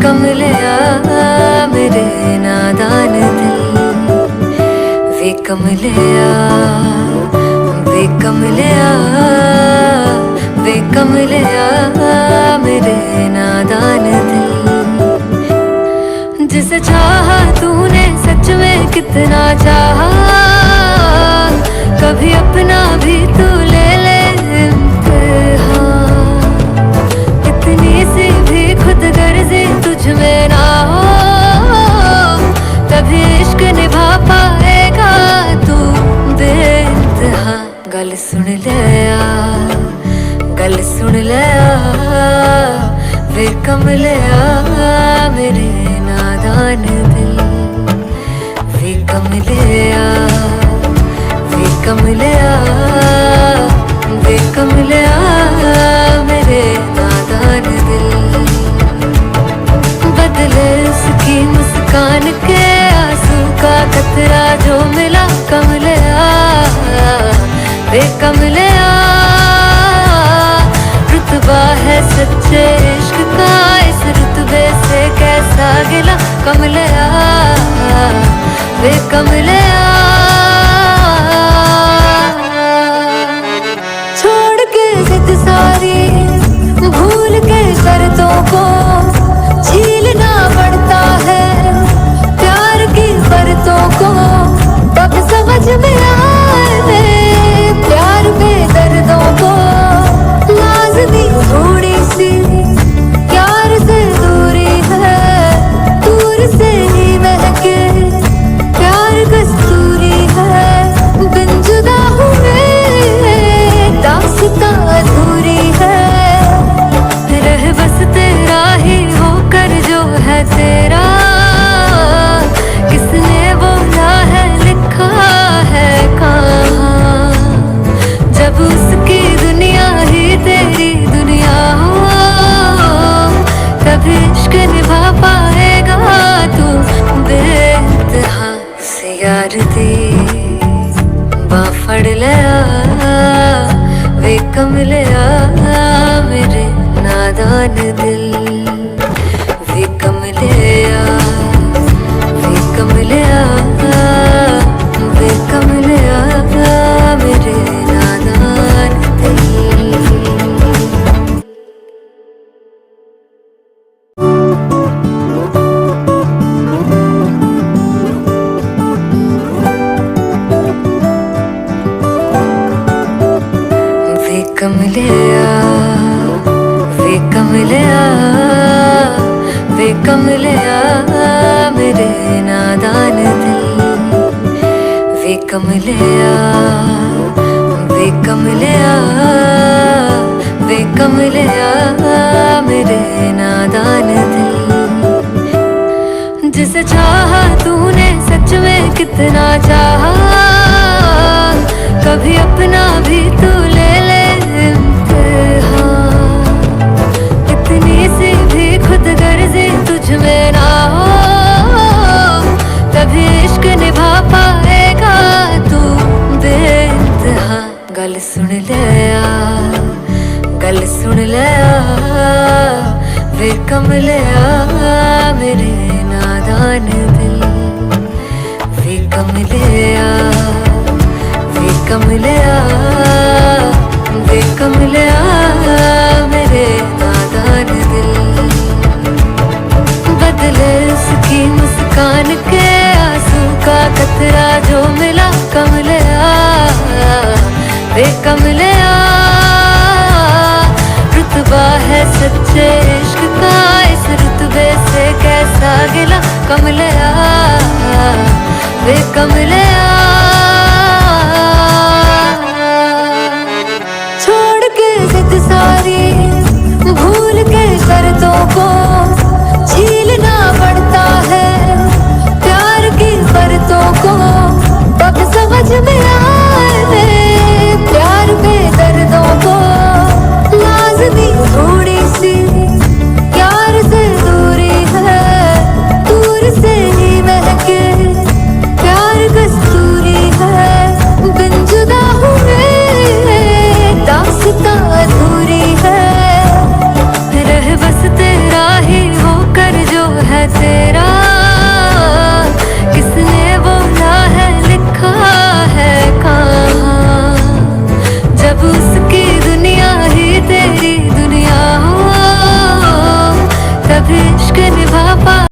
कमलिया मेरे नादान दिल, वे कमलिया, वे कमलिया, वे कमलिया मेरे नादान दिल। जिसे चाहा तूने सच में कितना चाहा, कभी अपना भी तू ले ले इम्तिहान। इतनी सी भी खुद गर्जी तुझ में ना हो, तभी इश्क निभा पाएगा तू बेइंतहा। गल सुन लिया, गल सुन लिया, वे कमलिया मेरे नादान दिल, वे कमलिया, वे कमलिया, वे कमलिया मेरे नादान दिल। बदले उसकी मुस्कान के आंसू का कतरा जो मिला कमलिया, वे कमलिया। रुतबा है सच्चे इश्क का, इस रुतबे से कैसा गिला कमलिया, वे कमलिया। छोड़ के जिद सारी, भूल के शर्तों को, झीलना पड़ता है प्यार की शर्तों को। तब समझ में आए प्यार में दर्दों को, लाज़मी थोड़ी सी प्यार से दूरी है, दूर से ही महके प्यार कस्तूरी है। बिन जुदा हुए दास्तां अधूरी है, रह बस तेरा ही होकर जो है तेरा। किसने बोला है लिखा है कहाँ, जब उसकी दुनिया ही तेरी दुनिया हो, तभी इश्क निभा पाएगा तू बेइंतहा। से यार दी बां फड़ लिया, वे कमलिया मेरे नादान दिल, वे कमलिया, वे कमलिया, वे कमलिया मेरे नादान दिल। वे कमलिया, वे कमलिया, वे कमलिया मेरे नादान दिल, वे कमलिया, वे कमलिया, वे कमलिया मेरे नादान दिल। जिसे चाहा तूने सच में कितना चाहा, कभी अपना भी तू ले ले इम्तिहान। इतनी सी भी खुद गर्जी तुझ में ना हो, तभी इश्क निभा पाएगा तू बेइंतहा। गल सुन लिया, गल सुन लिया, वे कमलिया मेरे नादान दिल, वे कमलिया, वे कमलिया, वे कमलिया मेरे नादान दिल। बदले उसकी मुस्कान के आंसू का कतरा जो मिला कमलिया, वे कमलिया। रुतबा है सच्चे इश्क का,